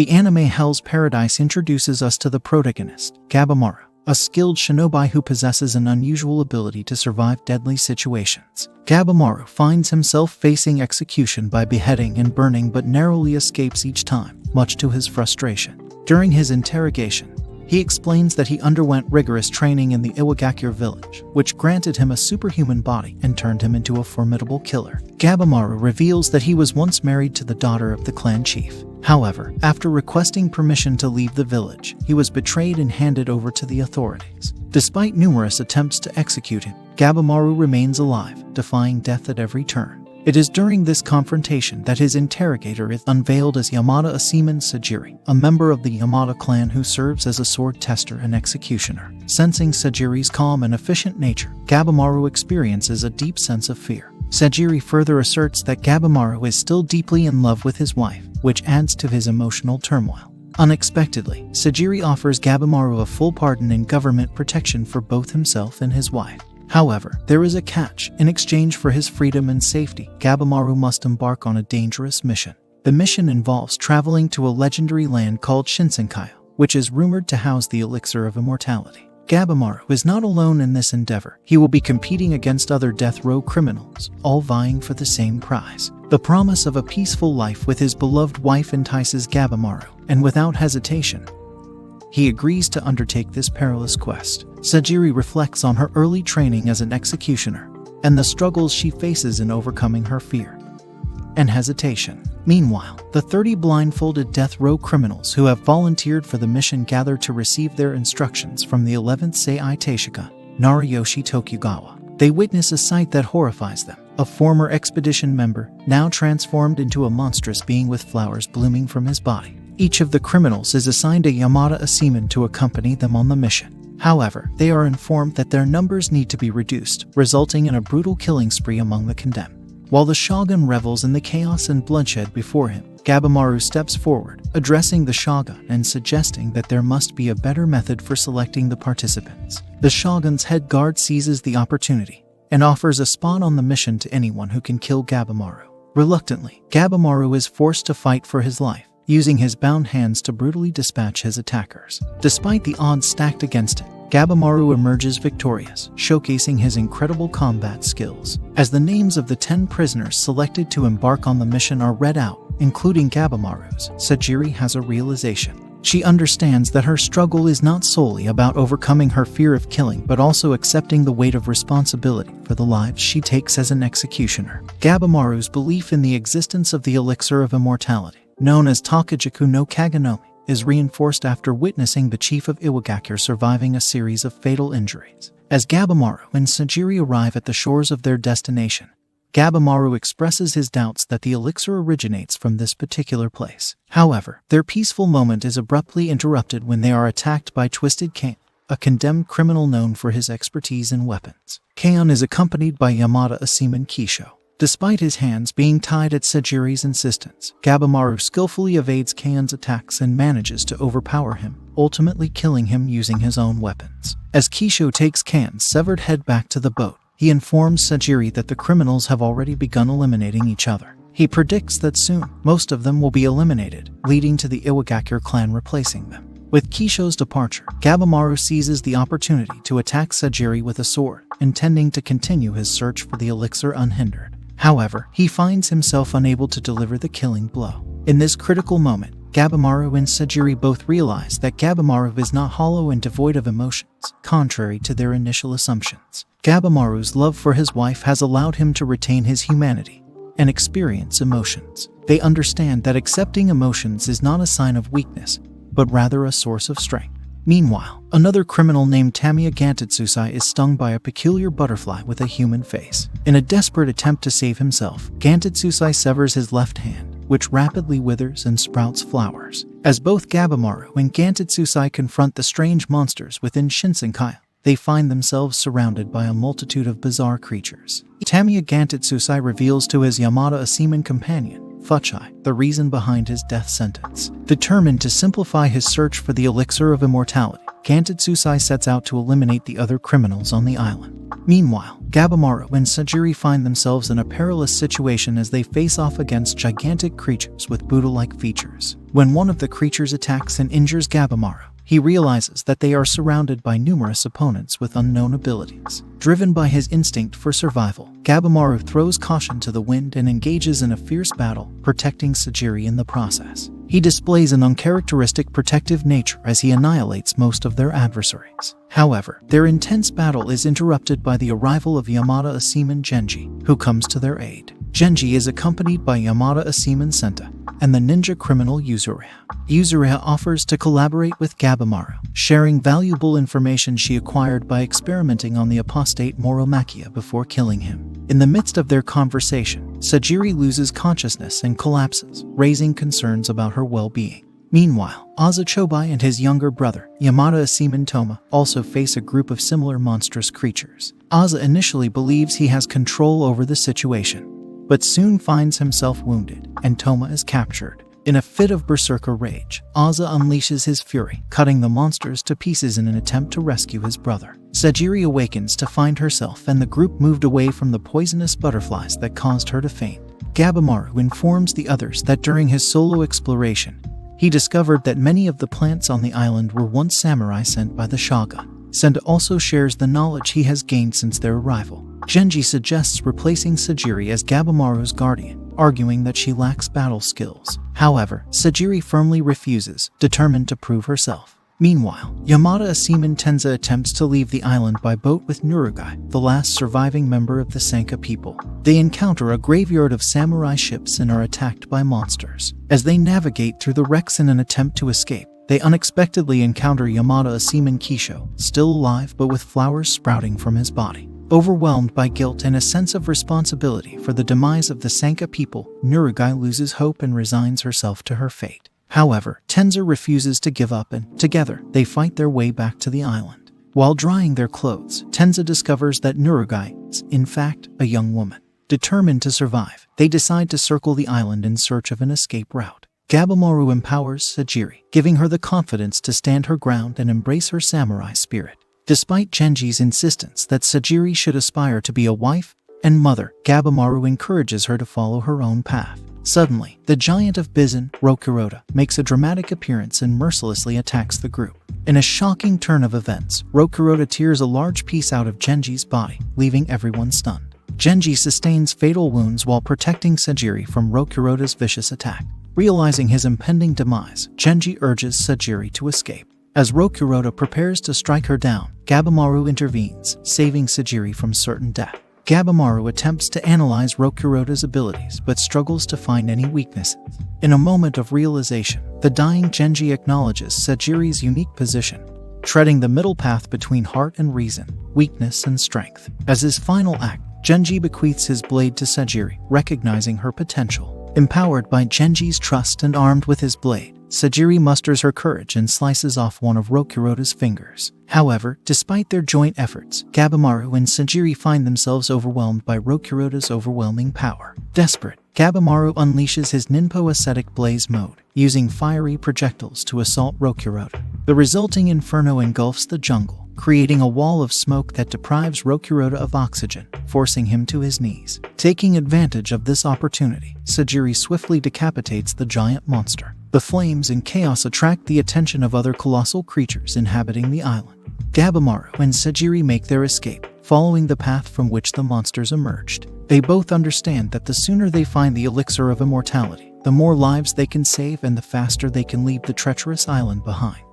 The anime Hell's Paradise introduces us to the protagonist, Gabimaru, a skilled shinobi who possesses an unusual ability to survive deadly situations. Gabimaru finds himself facing execution by beheading and burning but narrowly escapes each time, much to his frustration. During his interrogation, he explains that he underwent rigorous training in the Iwagakure village, which granted him a superhuman body and turned him into a formidable killer. Gabimaru reveals that he was once married to the daughter of the clan chief. However, after requesting permission to leave the village, he was betrayed and handed over to the authorities. Despite numerous attempts to execute him, Gabimaru remains alive, defying death at every turn. It is during this confrontation that his interrogator is unveiled as Yamada Aseman Sagiri, a member of the Yamada clan who serves as a sword tester and executioner. Sensing Sagiri's calm and efficient nature, Gabimaru experiences a deep sense of fear. Sagiri further asserts that Gabimaru is still deeply in love with his wife, which adds to his emotional turmoil. Unexpectedly, Sagiri offers Gabimaru a full pardon and government protection for both himself and his wife. However, there is a catch. In exchange for his freedom and safety, Gabimaru must embark on a dangerous mission. The mission involves traveling to a legendary land called Shinsenkyo, which is rumored to house the Elixir of Immortality. Gabimaru is not alone in this endeavor. He will be competing against other death row criminals, all vying for the same prize. The promise of a peaceful life with his beloved wife entices Gabimaru, and without hesitation, he agrees to undertake this perilous quest. Sagiri reflects on her early training as an executioner and the struggles she faces in overcoming her fear and hesitation. Meanwhile, the 30 blindfolded death row criminals who have volunteered for the mission gather to receive their instructions from the 11th Sei Taishiga, Nariyoshi Tokugawa. They witness a sight that horrifies them. A former expedition member, now transformed into a monstrous being with flowers blooming from his body. Each of the criminals is assigned a Yamada Aseman to accompany them on the mission. However, they are informed that their numbers need to be reduced, resulting in a brutal killing spree among the condemned. While the shogun revels in the chaos and bloodshed before him, Gabimaru steps forward, addressing the shogun and suggesting that there must be a better method for selecting the participants. The shogun's head guard seizes the opportunity and offers a spot on the mission to anyone who can kill Gabimaru. Reluctantly, Gabimaru is forced to fight for his life, using his bound hands to brutally dispatch his attackers. Despite the odds stacked against him, Gabimaru emerges victorious, showcasing his incredible combat skills. As the names of the 10 prisoners selected to embark on the mission are read out, including Gabimaru's, Sagiri has a realization. She understands that her struggle is not solely about overcoming her fear of killing but also accepting the weight of responsibility for the lives she takes as an executioner. Gabimaru's belief in the existence of the Elixir of Immortality, known as Takajaku no Kaganomi, is reinforced after witnessing the chief of Iwagakure surviving a series of fatal injuries. As Gabimaru and Sagiri arrive at the shores of their destination, Gabimaru expresses his doubts that the elixir originates from this particular place. However, their peaceful moment is abruptly interrupted when they are attacked by Twisted Kaon, a condemned criminal known for his expertise in weapons. Kaon is accompanied by Yamada Aseman Kisho. Despite his hands being tied at Sagiri's insistence, Gabimaru skillfully evades Kaon's attacks and manages to overpower him, ultimately killing him using his own weapons. As Kisho takes Kaon's severed head back to the boat, he informs Sagiri that the criminals have already begun eliminating each other. He predicts that soon, most of them will be eliminated, leading to the Iwagakure clan replacing them. With Kisho's departure, Gabimaru seizes the opportunity to attack Sagiri with a sword, intending to continue his search for the elixir unhindered. However, he finds himself unable to deliver the killing blow. In this critical moment, Gabimaru and Sagiri both realize that Gabimaru is not hollow and devoid of emotions, contrary to their initial assumptions. Gabimaru's love for his wife has allowed him to retain his humanity and experience emotions. They understand that accepting emotions is not a sign of weakness, but rather a source of strength. Meanwhile, another criminal named Tamiya Gantotsusai is stung by a peculiar butterfly with a human face. In a desperate attempt to save himself, Gantotsusai severs his left hand, which rapidly withers and sprouts flowers. As both Gabimaru and Gantotsusai confront the strange monsters within Shinsenkyo, they find themselves surrounded by a multitude of bizarre creatures. Tamiya Gantotsusai reveals to his Yamada Aseman companion, Fuchai, the reason behind his death sentence. Determined to simplify his search for the Elixir of Immortality, Kantitsusai sets out to eliminate the other criminals on the island. Meanwhile, Gabimaru and Sagiri find themselves in a perilous situation as they face off against gigantic creatures with Buddha-like features. When one of the creatures attacks and injures Gabimaru, he realizes that they are surrounded by numerous opponents with unknown abilities. Driven by his instinct for survival, Gabimaru throws caution to the wind and engages in a fierce battle, protecting Sagiri in the process. He displays an uncharacteristic protective nature as he annihilates most of their adversaries. However, their intense battle is interrupted by the arrival of Yamada Asiman Genji, who comes to their aid. Genji is accompanied by Yamada Asiman Senta and the ninja criminal Yuzuriha. Yuzuriha offers to collaborate with Gabimaru, sharing valuable information she acquired by experimenting on the apostate Moromakia before killing him. In the midst of their conversation, Sagiri loses consciousness and collapses, raising concerns about her well-being. Meanwhile, Aza Chobai and his younger brother, Yamada Asiman Toma, also face a group of similar monstrous creatures. Aza initially believes he has control over the situation, but soon finds himself wounded, and Toma is captured. In a fit of berserker rage, Aza unleashes his fury, cutting the monsters to pieces in an attempt to rescue his brother. Sagiri awakens to find herself and the group moved away from the poisonous butterflies that caused her to faint. Gabimaru informs the others that during his solo exploration, he discovered that many of the plants on the island were once samurai sent by the shogun. Senda also shares the knowledge he has gained since their arrival. Genji suggests replacing Sagiri as Gabimaru's guardian, arguing that she lacks battle skills. However, Sagiri firmly refuses, determined to prove herself. Meanwhile, Yamada Asiman Tenza attempts to leave the island by boat with Nurugai, the last surviving member of the Sanka people. They encounter a graveyard of samurai ships and are attacked by monsters. As they navigate through the wrecks in an attempt to escape, they unexpectedly encounter Yamada Asiman Kisho, still alive but with flowers sprouting from his body. Overwhelmed by guilt and a sense of responsibility for the demise of the Sanka people, Nurugai loses hope and resigns herself to her fate. However, Tenza refuses to give up and, together, they fight their way back to the island. While drying their clothes, Tenza discovers that Nurugai is, in fact, a young woman. Determined to survive, they decide to circle the island in search of an escape route. Gabimaru empowers Sagiri, giving her the confidence to stand her ground and embrace her samurai spirit. Despite Genji's insistence that Sagiri should aspire to be a wife and mother, Gabimaru encourages her to follow her own path. Suddenly, the giant of Bizen, Rokuroda, makes a dramatic appearance and mercilessly attacks the group. In a shocking turn of events, Rokuroda tears a large piece out of Genji's body, leaving everyone stunned. Genji sustains fatal wounds while protecting Sagiri from Rokuroda's vicious attack. Realizing his impending demise, Genji urges Sagiri to escape. As Rokuroda prepares to strike her down, Gabimaru intervenes, saving Sagiri from certain death. Gabimaru attempts to analyze Rokuroda's abilities but struggles to find any weaknesses. In a moment of realization, the dying Genji acknowledges Sagiri's unique position, treading the middle path between heart and reason, weakness and strength. As his final act, Genji bequeaths his blade to Sagiri, recognizing her potential. Empowered by Genji's trust and armed with his blade, Sagiri musters her courage and slices off one of Rokuroda's fingers. However, despite their joint efforts, Gabimaru and Sagiri find themselves overwhelmed by Rokuroda's overwhelming power. Desperate, Gabimaru unleashes his Ninpo ascetic blaze mode, using fiery projectiles to assault Rokuroda. The resulting inferno engulfs the jungle, creating a wall of smoke that deprives Rokuroda of oxygen, forcing him to his knees. Taking advantage of this opportunity, Sagiri swiftly decapitates the giant monster. The flames and chaos attract the attention of other colossal creatures inhabiting the island. Gabimaru and Sagiri make their escape, following the path from which the monsters emerged. They both understand that the sooner they find the Elixir of Immortality, the more lives they can save and the faster they can leave the treacherous island behind.